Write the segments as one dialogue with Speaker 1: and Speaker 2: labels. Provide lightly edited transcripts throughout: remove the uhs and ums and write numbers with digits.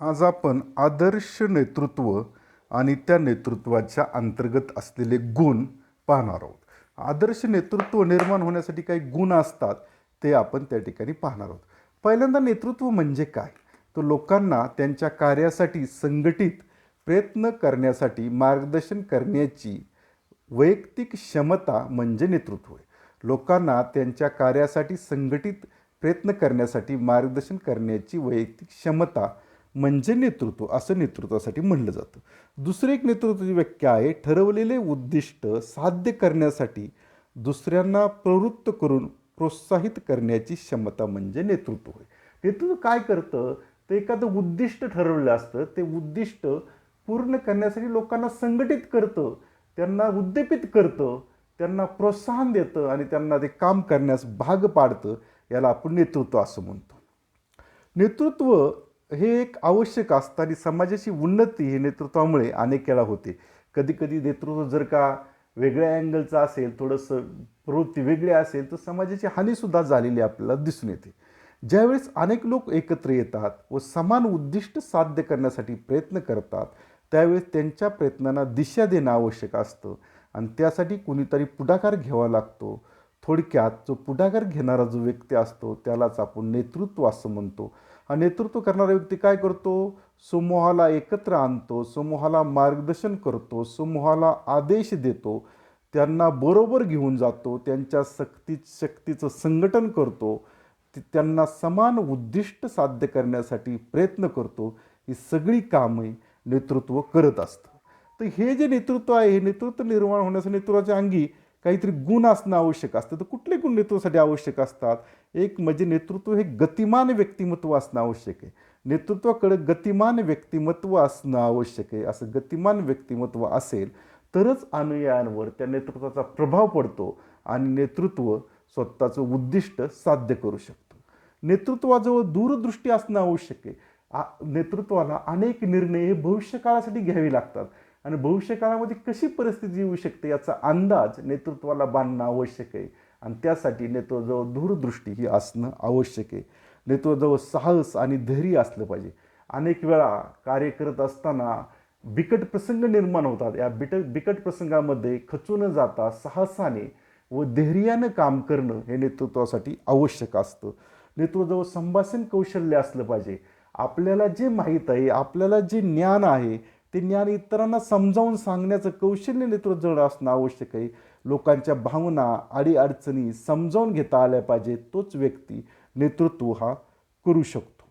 Speaker 1: आज आपण आदर्श नेतृत्व आणि त्या नेतृत्वाच्या अंतर्गत असलेले गुण पाहणार आहोत. आदर्श नेतृत्व निर्माण होण्यासाठी काही गुण असतात ते आपण त्या ठिकाणी पाहणार आहोत. पहिल्यांदा नेतृत्व म्हणजे काय? तर लोकांना त्यांच्या कार्यासाठी संघटित प्रयत्न करण्यासाठी मार्गदर्शन करण्याची वैयक्तिक क्षमता म्हणजे नेतृत्व आहे. लोकांना त्यांच्या कार्यासाठी संघटित प्रयत्न करण्यासाठी मार्गदर्शन करण्याची वैयक्तिक क्षमता म्हणजे नेतृत्व असं नेतृत्वासाठी म्हणलं जातं. दुसरं एक नेतृत्वाची व्याख्या आहे, ठरवलेले उद्दिष्ट साध्य करण्यासाठी दुसऱ्यांना प्रवृत्त करून प्रोत्साहित करण्याची क्षमता म्हणजे नेतृत्व आहे. नेतृत्व काय करतं? तर एखादं उद्दिष्ट ठरवलेलं असतं, ते उद्दिष्ट पूर्ण करण्यासाठी लोकांना संघटित करतं, त्यांना उद्दीपित करतं, त्यांना प्रोत्साहन देतं आणि त्यांना ते काम करण्यास भाग पाडतं. याला आपण नेतृत्व असं म्हणतो. नेतृत्व हे एक आवश्यक असतं आणि समाजाची उन्नती हे नेतृत्वामुळे अनेक वेळा होते. कधीकधी नेतृत्व जर का वेगळ्या अँगलचं असेल, थोडंसं प्रवृत्ती वेगळी असेल, तर समाजाची हानीसुद्धा झालेली आपल्याला दिसून येते. ज्यावेळेस अनेक लोक एकत्र येतात व समान उद्दिष्ट साध्य करण्यासाठी प्रयत्न करतात, त्यावेळेस त्यांच्या प्रयत्नांना दिशा देणं आवश्यक असतं आणि त्यासाठी कुणीतरी पुढाकार घ्यावा लागतो. थोडक्यात जो पुढाकार घेणारा जो व्यक्ती असतो त्यालाच आपण नेतृत्व असं म्हणतो. हा नेतृत्व करणारा व्यक्ती काय करतो? समूहाला एकत्र आणतो, समूहाला मार्गदर्शन करतो, समूहाला आदेश देतो, त्यांना बरोबर घेऊन जातो, त्यांच्या शक्तीचं संघटन करतो, त्यांना समान उद्दिष्ट साध्य करण्यासाठी प्रयत्न करतो. ही सगळी कामे नेतृत्व करत असतं. तर हे जे नेतृत्व आहे, हे नेतृत्व निर्माण होण्यासाठी नेतृत्वाच्या अंगी काहीतरी गुण असणं आवश्यक असतं. तर कुठले गुण नेतृत्वासाठी आवश्यक असतात? एक म्हणजे नेतृत्व हे गतिमान व्यक्तिमत्व असणं आवश्यक आहे. नेतृत्वाकडे गतिमान व्यक्तिमत्व असणं आवश्यक आहे. असं गतिमान व्यक्तिमत्व असेल तरच अनुयायांवर त्या नेतृत्वाचा प्रभाव पडतो आणि नेतृत्व स्वतःचं उद्दिष्ट साध्य करू शकतो. नेतृत्वाजवळ दूरदृष्टी असणं आवश्यक आहे. नेतृत्वाला अनेक निर्णय हे भविष्यकाळासाठी घ्यावे लागतात आणि भविष्यकाळामध्ये कशी परिस्थिती येऊ शकते याचा अंदाज नेतृत्वाला बांधणं आवश्यक आहे आणि त्यासाठी नेतृत्वाजवळ दूरदृष्टी ही असणं आवश्यक आहे. नेतृत्वाजवळ साहस आणि धैर्य असलं पाहिजे. अनेक वेळा कार्य करत असताना बिकट प्रसंग निर्माण होतात. या बिकट प्रसंगामध्ये खचून न जाता साहसाने व धैर्यानं काम करणं हे नेतृत्वासाठी आवश्यक असतं. नेतृत्वाजवळ संभाषण कौशल्य असलं पाहिजे. आपल्याला जे माहीत आहे, आपल्याला जे ज्ञान आहे, ते ज्ञान इतरांना समजावून सांगण्याचं कौशल्य नेतृत्वाजवळ असणं आवश्यक आहे. लोकांच्या भावना, अडीअडचणी समजावून घेता आल्या पाहिजेत. तोच व्यक्ती नेतृत्व हा करू शकतो.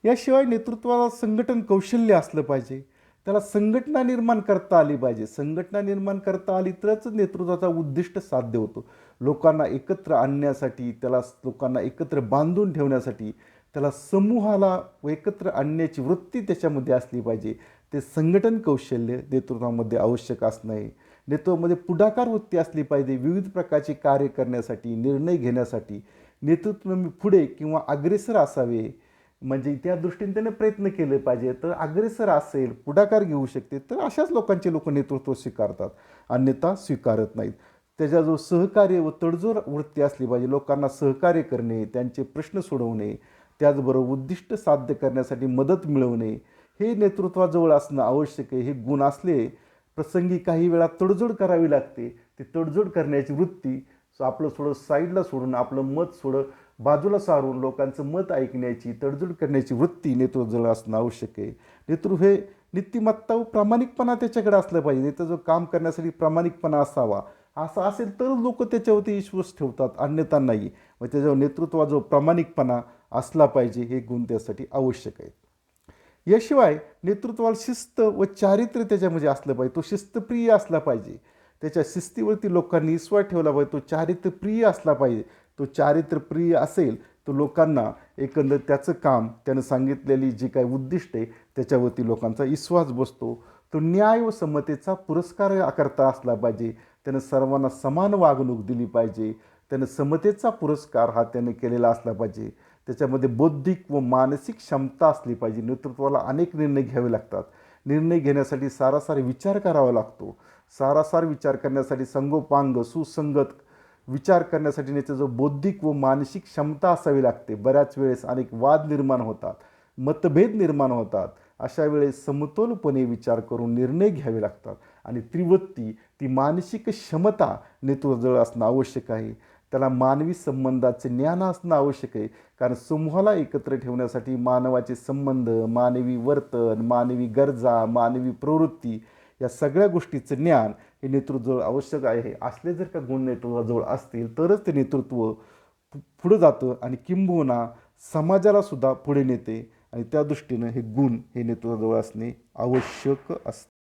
Speaker 1: याशिवाय नेतृत्वाला संघटन कौशल्य असलं पाहिजे. त्याला संघटना निर्माण करता आली पाहिजे. संघटना निर्माण करता आली तरच नेतृत्वाचा उद्दिष्ट साध्य होतो. लोकांना एकत्र आणण्यासाठी, त्याला लोकांना एकत्र बांधून ठेवण्यासाठी, त्याला समूहाला एकत्र आणण्याची वृत्ती त्याच्यामध्ये असली पाहिजे. ते संघटन कौशल्य नेतृत्वामध्ये आवश्यक असणं आहे. नेतृत्वामध्ये पुढाकार वृत्ती असली पाहिजे. विविध प्रकारचे कार्य करण्यासाठी, निर्णय घेण्यासाठी नेतृत्व पुढे किंवा अग्रेसर असावे. म्हणजे त्या दृष्टीने त्याने प्रयत्न केले पाहिजे. तर अग्रेसर असेल, पुढाकार घेऊ शकते, तर अशाच लोकांचे लोक नेतृत्व स्वीकारतात, अन्यथा स्वीकारत नाहीत. त्याच्याजवळ सहकार्य व तडजोड वृत्ती असली पाहिजे. लोकांना सहकार्य करणे, त्यांचे प्रश्न सोडवणे, त्याचबरोबर उद्दिष्ट साध्य करण्यासाठी मदत मिळवणे हे नेतृत्वाजवळ असणं आवश्यक आहे. हे गुण असले प्रसंगी काही वेळा तडजोड करावी लागते. ती तडजोड करण्याची वृत्ती आपलं थोडं साईडला सोडून, आपलं मत थोडं बाजूला सारून लोकांचं मत ऐकण्याची, तडजोड करण्याची वृत्ती नेतृत्वाजवळ असणं आवश्यक आहे. नेतृत्व हे नीतिमत्ता व प्रामाणिकपणा त्याच्याकडे असलं पाहिजे. नेतृत्व काम करण्यासाठी प्रामाणिकपणा असावा. असं असेल तर लोक त्याच्यावरती विश्वास ठेवतात, अन्यथा नाही. मग त्याच्यावर नेतृत्वाजवळ प्रामाणिकपणा असला पाहिजे. हे गुण त्यासाठी आवश्यक आहेत. याशिवाय नेतृत्वाला शिस्त व चारित्र्य त्याच्यामध्ये असलं पाहिजे. तो शिस्तप्रिय असला पाहिजे. त्याच्या शिस्तीवरती लोकांनी विश्वास ठेवला पाहिजे. तो चारित्र्यप्रिय असला पाहिजे. तो चारित्र्यप्रिय असेल तर लोकांना एकंदर त्याचं काम, त्यानं सांगितलेली जी काही उद्दिष्ट आहे त्याच्यावरती लोकांचा विश्वास बसतो. तो न्याय व समतेचा पुरस्कार करता असला पाहिजे. त्यानं सर्वांना समान वागणूक दिली पाहिजे. त्यानं समतेचा पुरस्कार हा त्याने केलेला असला पाहिजे. त्याच्यामध्ये बौद्धिक व मानसिक क्षमता असली पाहिजे. नेतृत्वाला अनेक निर्णय घ्यावे लागतात. निर्णय घेण्यासाठी सारासार विचार करावा लागतो. सारासार विचार करण्यासाठी संगोपांग सुसंगत विचार करण्यासाठी त्याचं बौद्धिक व मानसिक क्षमता असावी लागते. बऱ्याच वेळेस अनेक वाद निर्माण होतात. मतभेद निर्माण होतात. अशा वेळेस समतोलपणे विचार करून निर्णय घ्यावे लागतात आणि त्रिवृत्ती ती मानसिक क्षमता नेतृत्वाजवळ असणं आवश्यक आहे. त्याला मानवी संबंधाचे ज्ञान असणं आवश्यक आहे. कारण समूहाला एकत्र ठेवण्यासाठी मानवाचे संबंध, मानवी वर्तन, मानवी गरजा, मानवी प्रवृत्ती या सगळ्या गोष्टीचं ज्ञान हे नेतृत्वाजवळ आवश्यक आहे. असले जर का गुण नेतृत्वाजवळ असतील तरच ते नेतृत्व पुढं जातं आणि किंबहुना समाजाला सुद्धा पुढे नेते आणि त्या दृष्टीनं हे गुण हे नेतृत्वाजवळ असणे आवश्यक असते.